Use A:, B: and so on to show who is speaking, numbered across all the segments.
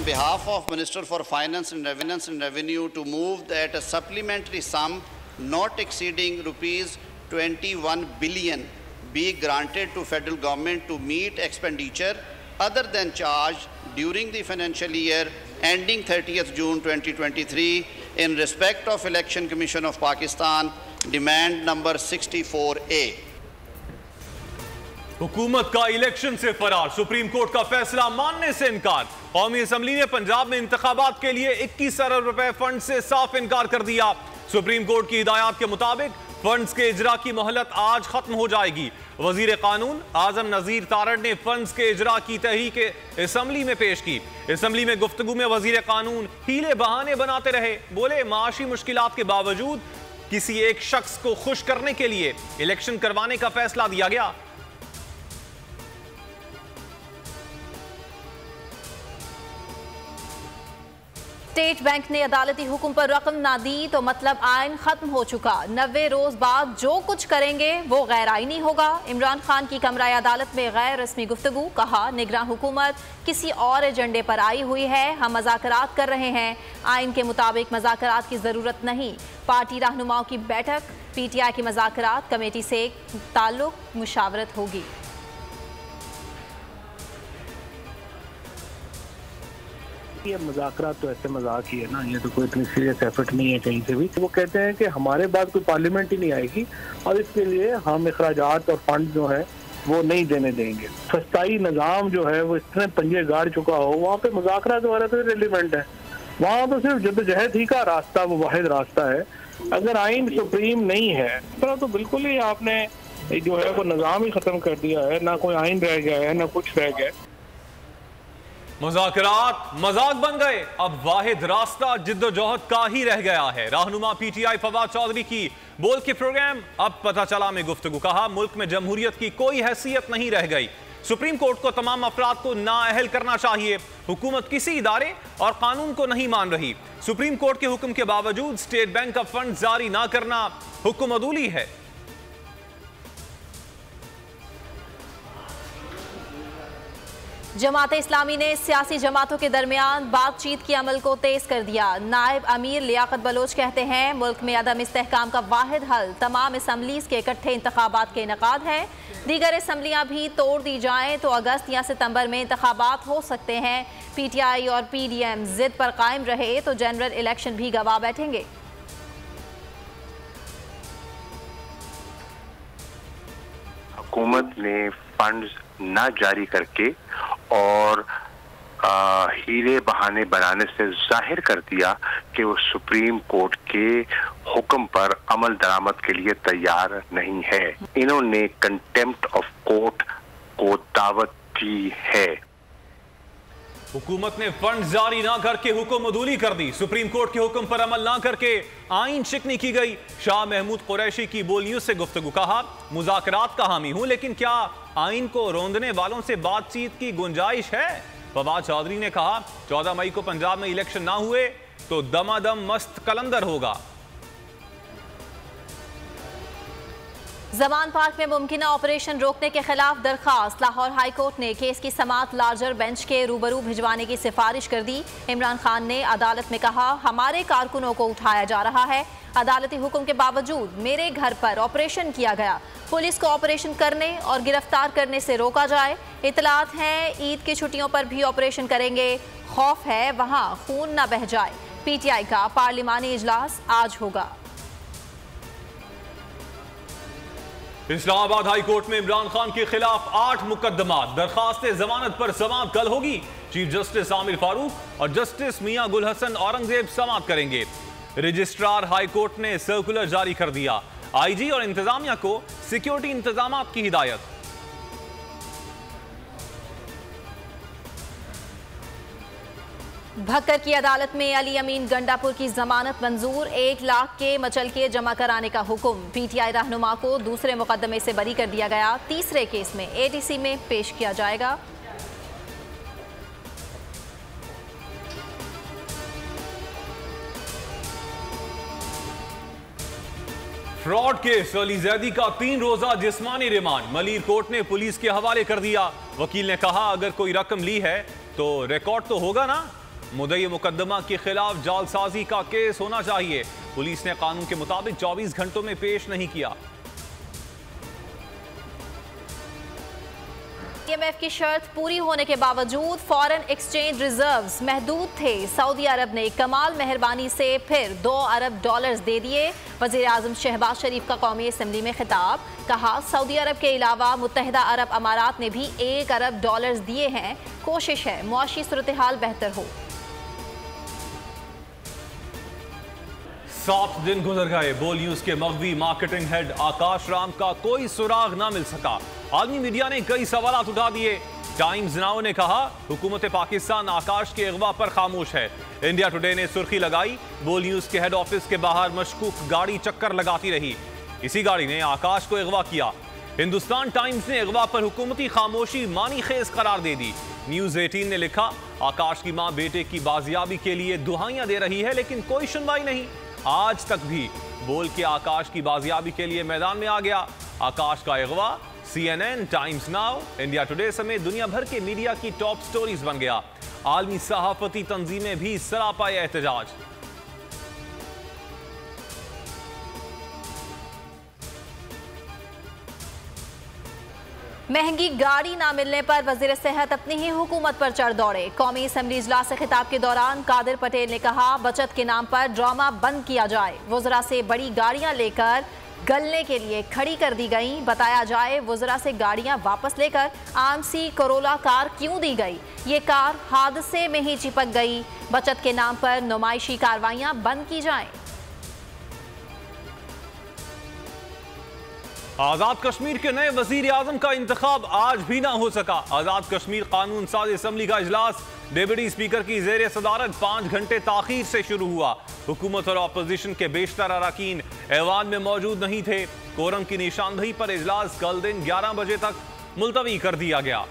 A: behalf of Minister for Finance and Revenue to move that a supplementary sum not exceeding rupees 21 billion be granted to federal government to meet expenditure other than charged during the financial year ending 30th June 2023 in respect of Election Commission of Pakistan, demand number 64A.
B: हुकूमत का election से फरार, supreme court का फैसला मानने से इनकार। कौमी असम्बली ने पंजाब में इंतखाबात के लिए 21 अरब रुपए फंड से साफ इनकार कर दिया। सुप्रीम कोर्ट की हिदायत के मुताबिक फंड्स के इजरा की मोहलत आज खत्म हो जाएगी। वजीर कानून आजम नजीर तारड़ ने फंड्स के इजरा की तहरीक असम्बली में पेश की। असम्बली में गुफ्तगू में वजीर कानून हीले बहाने बनाते रहे। बोले, माशी मुश्किलात के बावजूद किसी एक शख्स को खुश करने के लिए इलेक्शन करवाने का फैसला दिया गया।
C: स्टेट बैंक ने अदालती हुक्म पर रकम ना दी तो मतलब आइन खत्म हो चुका। 90 रोज बाद जो कुछ करेंगे वो गैर आईनी होगा। इमरान खान की कमरा अदालत में गैर रस्मी गुफ्तगू। कहा, निगरान हुकूमत किसी और एजेंडे पर आई हुई है, हम मज़ाकरात कर रहे हैं। आइन के मुताबिक मज़ाकरात की ज़रूरत नहीं। पार्टी रहनुमाओं की बैठक, PTI की मज़ाकरात कमेटी से ताल्लुक, मुशावरत होगी।
D: ये मुज़ाकरात तो ऐसे मजाक ही है ना, ये तो कोई इतनी सीरियस एफर्ट नहीं है कहीं से भी। वो कहते हैं कि हमारे बाद कोई पार्लियामेंट ही नहीं आएगी और इसके लिए हम अखराजात और फंड जो है वो नहीं देने देंगे। सस्ताई निज़ाम जो है वो इतने पंजे गाड़ चुका हो, वहाँ पे मुज़ाकरात वगैरह तो रिलेवेंट है। वहाँ तो सिर्फ जद्दोजहद ही का रास्ता वो वाहिद रास्ता है। अगर आइन सुप्रीम नहीं है इस तरह तो बिल्कुल ही आपने जो है वो निज़ाम ही खत्म कर दिया है। ना कोई आइन रह गया है, ना कुछ रह गया।
B: मुज़ाकरात मजाक बन गए। अब वाहिद रास्ता जिद्दोजहद का ही रह गया है। रहनुमा PTI फवाद चौधरी की बोल के प्रोग्राम अब पता चला में गुफ्तगू। कहा, मुल्क में जमहूरियत की कोई हैसियत नहीं रह गई। सुप्रीम कोर्ट को तमाम अफराद को नाअहल करना चाहिए। हुकूमत किसी इदारे और कानून को नहीं मान रही। सुप्रीम कोर्ट के हुक्म के बावजूद स्टेट बैंक का फंड जारी ना करना हुक्म अदूली है।
C: जमात इस्लामी ने सियासी जमातों के दरमियान बातचीत के अमल को तेज कर दिया। नायब अमीर लियाकत बलोच कहते हैं, मुल्क में अदम इस्तेहकाम का वाहिद हल तमाम असम्बलीज के इकट्ठे इंतखाबात के इनेकाद है। दीगर असम्बलियाँ भी तोड़ दी जाएं तो अगस्त या सितंबर में इंतखाबात हो सकते हैं। PTI और PDM जिद पर कायम रहे तो जनरल इलेक्शन भी गवा बैठेंगे।
E: हुकूमत ने फंड्स ना जारी करके और हीरे बहाने बनाने से जाहिर कर दिया कि वो सुप्रीम कोर्ट के हुक्म पर अमल दरामद के लिए तैयार नहीं है। इन्होंने कंटेम्प्ट ऑफ कोर्ट को दावत दी है।
B: हुकूमत ने फंड जारी ना करके हुक्म अदूली कर दी। सुप्रीम कोर्ट के हुक्म पर अमल ना करके आइन शिकनी की गई। शाह महमूद कुरैशी की बोलियों से गुफ्तगू। कहा, मुज़ाकरात का हामी हूं, लेकिन क्या आइन को रोंदने वालों से बातचीत की गुंजाइश है? फवाद चौधरी ने कहा, 14 मई को पंजाब में इलेक्शन ना हुए तो दमादम मस्त कलंदर होगा।
C: जमान पार्क में मुमकिना ऑपरेशन रोकने के खिलाफ दरखास्त। लाहौर हाई कोर्ट ने केस की समाअत लार्जर बेंच के रूबरू भिजवाने की सिफारिश कर दी। इमरान खान ने अदालत में कहा, हमारे कारकुनों को उठाया जा रहा है। अदालती हुक्म के बावजूद मेरे घर पर ऑपरेशन किया गया। पुलिस को ऑपरेशन करने और गिरफ्तार करने से रोका जाए। इतलात हैं ईद की छुट्टियों पर भी ऑपरेशन करेंगे। खौफ है वहाँ खून न बह जाए। PTI का पार्लिमानी इजलास आज होगा।
B: इस्लामाबाद हाई कोर्ट में इमरान खान के खिलाफ 8 मुकदमात। दरखास्त जमानत पर समाअत कल होगी। चीफ जस्टिस आमिर फारूक और जस्टिस मियां गुल हसन औरंगजेब समाअत करेंगे। रजिस्ट्रार हाई कोर्ट ने सर्कुलर जारी कर दिया। IG और इंतजामिया को सिक्योरिटी इंतजामात की हिदायत।
C: भक्कर की अदालत में अली अमीन गंडापुर की जमानत मंजूर। 1 लाख के मचलके जमा कराने का हुक्म। PTI रहनुमा को दूसरे मुकदमे से बरी कर दिया गया। तीसरे केस में ATC में पेश किया जाएगा।
B: फ्रॉड केस अली जैदी का 3 रोजा जिस्मानी रिमांड मलिर कोर्ट ने पुलिस के हवाले कर दिया। वकील ने कहा, अगर कोई रकम ली है तो रिकॉर्ड तो होगा ना। मुद्दई मुकदमा के खिलाफ जालसाजी का केस होना चाहिए। पुलिस ने कानून के मुताबिक 24 घंटों में पेश नहीं किया।
C: IMF की शर्त पूरी होने के बावजूद फॉरेन एक्सचेंज रिजर्व्स महदूद थे। सऊदी अरब ने कमाल मेहरबानी से फिर $2 अरब दे दिए। वज़ीर आज़म शहबाज शरीफ का कौमी असम्बली में खिताब, कहा सऊदी अरब के अलावा मुत्तहिदा अरब अमारात ने भी $1 अरब दिए हैं। कोशिश है मुआशी सूरत हाल बेहतर हो।
B: 7 दिन गुजर गए, बोल न्यूज के मगवी मार्केटिंग हेड आकाश राम का कोई सुराग ना मिल सका। आलमी मीडिया ने कई सवाल उठा दिए। टाइम्स नाउ ने कहा हुकूमत पाकिस्तान आकाश के अगवा पर खामोश है। इंडिया टुडे ने सुर्खी लगाई, बोल न्यूज के हेड ऑफिस के बाहर मशकूक गाड़ी चक्कर लगाती रही, इसी गाड़ी ने आकाश को अगवा किया। हिंदुस्तान टाइम्स ने अगवा पर हुकूमती खामोशी मानी खेज करार दे दी। न्यूज 18 ने लिखा, आकाश की मां बेटे की बाजियाबी के लिए दुहाइयां दे रही है लेकिन कोई सुनवाई नहीं। आज तक भी बोल के आकाश की बाजियाबी के लिए मैदान में आ गया। आकाश का अगवा CNN, times now, India today समेत दुनिया भर के मीडिया की टॉप स्टोरीज बन गया। आलमी सहाफती तंजीमें भी सरापा एहतजाज।
C: महंगी गाड़ी ना मिलने पर वजीर सेहत अपनी ही हुकूमत पर चढ़ दौड़े। कौमी असम्बली इजलास से खिताब के दौरान कादिर पटेल ने कहा बचत के नाम पर ड्रामा बंद किया जाए। वज़रा से बड़ी गाड़ियां लेकर गलने के लिए खड़ी कर दी गई। बताया जाए वज़रा से गाड़ियां वापस लेकर AMC कोरोला कार क्यों दी गई। ये कार हादसे में ही चिपक गई। बचत के नाम पर नुमाइशी कार्रवाइयां बंद की जाएं।
B: आजाद कश्मीर के नए वजीर आजम का इंतखाब आज भी ना हो सका। आजाद कश्मीर कानून साज असम्बली का इजलास डिप्टी स्पीकर की जेर सदारत 5 घंटे ताखीर से शुरू हुआ। हुकूमत और अपोजिशन के बेशतर अरकान ऐवान में मौजूद नहीं थे। कोरम की निशानदही पर इजलास कल दिन 11 बजे तक मुलतवी कर दिया गया।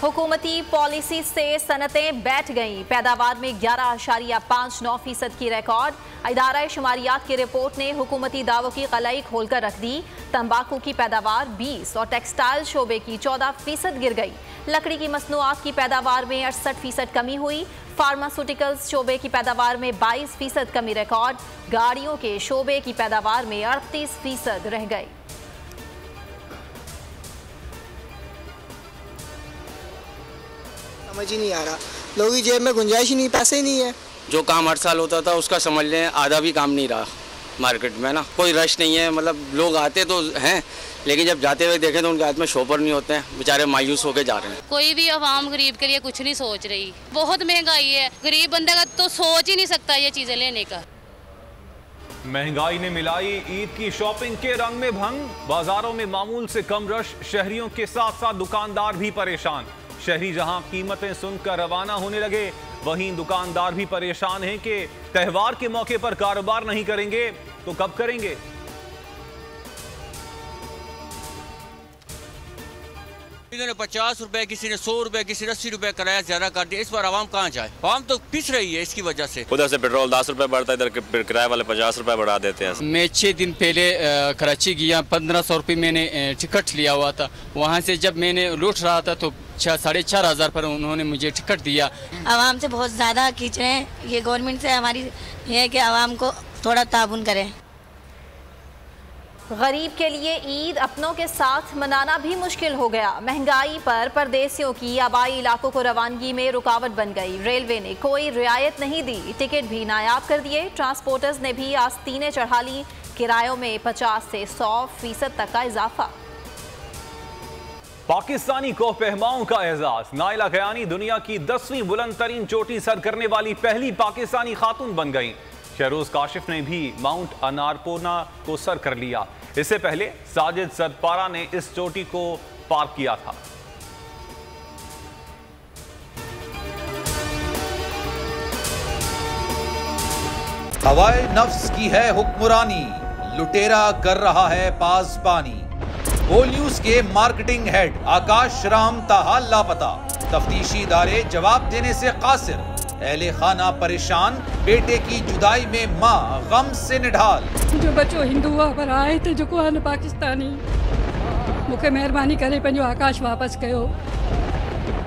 C: हुकूमती पॉलिसी से सनतें बैठ गईं। पैदावार में 11.59% की रिकॉर्ड। इदारा शुमारियात की रिपोर्ट ने हुकूमती दावों की कलाई खोलकर रख दी। तंबाकू की पैदावार 20 और टेक्सटाइल शोबे की 14% गिर गई। लकड़ी की मसनूआत की पैदावार में 68% कमी हुई। फार्मास्यूटिकल्स शोबे की पैदावार में 22% कमी रिकॉर्ड। गाड़ियों के शोबे की पैदावार में 38% रह गई।
F: समझ ही नहीं आ रहा, लोगों की जेब में गुंजाइश ही नहीं, पैसे ही नहीं है।
G: जो काम हर साल होता था उसका समझ लें आधा भी काम नहीं रहा मार्केट में ना। कोई रश नहीं है, मतलब लोग आते तो हैं लेकिन जब जाते हुए देखें तो उनके हाथ में शॉपर नहीं होते हैं, बेचारे मायूस होकर जा रहे हैं।
H: कोई भी आवाम गरीब के लिए कुछ नहीं सोच रही। बहुत महंगाई है, गरीब बंदे का तो सोच ही नहीं सकता ये चीजें लेने का।
B: महंगाई ने मिलाई ईद की शॉपिंग के रंग में भंग। बाजारों में मामूल से कम रश, शहरियों के साथ साथ दुकानदार भी परेशान। शहरी जहां कीमतें सुनकर रवाना होने लगे, वहीं दुकानदार भी परेशान हैं कि त्योहार के मौके पर कारोबार नहीं करेंगे तो कब करेंगे।
I: इन्होंने 50 रुपए, किसी ने 100 रुपए, किसी ने 80 रुपए किराया ज्यादा कर दिया। इस बार आवाम कहाँ जाए, आवाम तो पिस रही है इसकी वजह से।
J: उधर से पेट्रोल 10 रुपए बढ़ता है, इधर किराए वाले 50 रुपए बढ़ा देते हैं।
K: मैं 6 दिन पहले कराची गया, 1500 रुपये मैंने टिकट लिया हुआ था। वहाँ से जब मैंने लौट रहा था तो 4,500 पर उन्होंने मुझे टिकट दिया।
L: आवाम से बहुत ज़्यादा खींच रहे हैं। ये गवर्नमेंट से हमारी ये है कि आवाम को थोड़ा ताउन करें।
C: गरीब के लिए ईद अपनों के साथ मनाना भी मुश्किल हो गया। महंगाई पर परदेसियों की आबाई इलाकों को रवानगी में रुकावट बन गई। रेलवे ने कोई रियायत नहीं दी, टिकट भी नायाब कर दिए। ट्रांसपोर्टर्स ने भी आस्तीनें चढ़ा ली। किरायों में 50 से 100% तक का इजाफा।
B: पाकिस्तानी कोहपहमाओं का एजाज। नाइला कयानी दुनिया की 10वीं बुलंद तरीन चोटी सर करने वाली पहली पाकिस्तानी खातून बन गई। शहरोज काशिफ ने भी माउंट अनारपोना को सर कर लिया। इससे पहले साजिद सदपारा ने इस चोटी को पार किया था।
M: हवाए नफ्स की है हुक्मरानी, लुटेरा कर रहा है पासबानी। बोल न्यूज के मार्केटिंग हेड आकाश राम ताहा लापता। तफ्तीशी इदारे जवाब देने से कासिर। अहले खाना परेशान, बेटे की जुदाई में माँ गम से निढाल।
N: जो बच्चों हिंदू पर आए थे जो को पाकिस्तानी मुझे मेहरबानी करे पंहिंजो आकाश वापस कयो।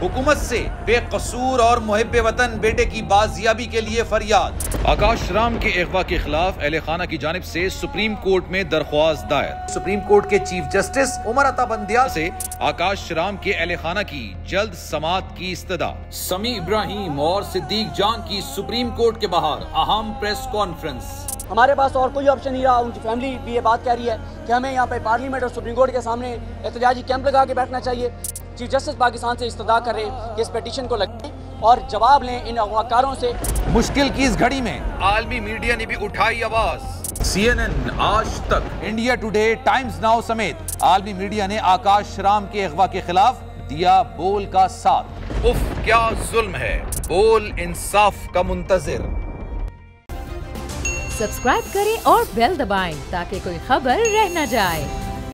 M: हुकूमत से बेकसूर और मुहिब्बे वतन बेटे की बाजियाबी के लिए फरियाद। आकाश राम के अगवा के खिलाफ अहले खाना की जानिब से सुप्रीम कोर्ट में दरख्वास्त दायर। सुप्रीम कोर्ट के चीफ जस्टिस उमर अता बंदिया से आकाश राम के अहले खाना की जल्द समाअत की इस्तदा। समी इब्राहिम और सिद्दीक जान की सुप्रीम कोर्ट के बाहर अहम प्रेस कॉन्फ्रेंस।
O: हमारे पास और कोई ऑप्शन नहीं रहा। उनकी फैमिली भी ये बात कह रही है कि हमें यहाँ पे पार्लियामेंट और सुप्रीम कोर्ट के सामने एहतजाजी कैंप लगा के बैठना चाहिए। चीफ जस्टिस पाकिस्तान से इस्तदा कर रहे हैं कि इस पिटीशन को लगाएं और जवाब लें इन अगवाकारों से।
M: मुश्किल की इस घड़ी में आलमी मीडिया ने भी उठाई आवाज। CNN, आज तक, इंडिया टुडे, टाइम्स नाउ समेत आलमी मीडिया ने आकाश राम के अगवा के खिलाफ दिया बोल का साथ। उफ क्या जुल्म है, बोल इंसाफ का मुंतजिर।
P: सब्सक्राइब करें और बेल दबाएं ताकि कोई खबर रह न जाए।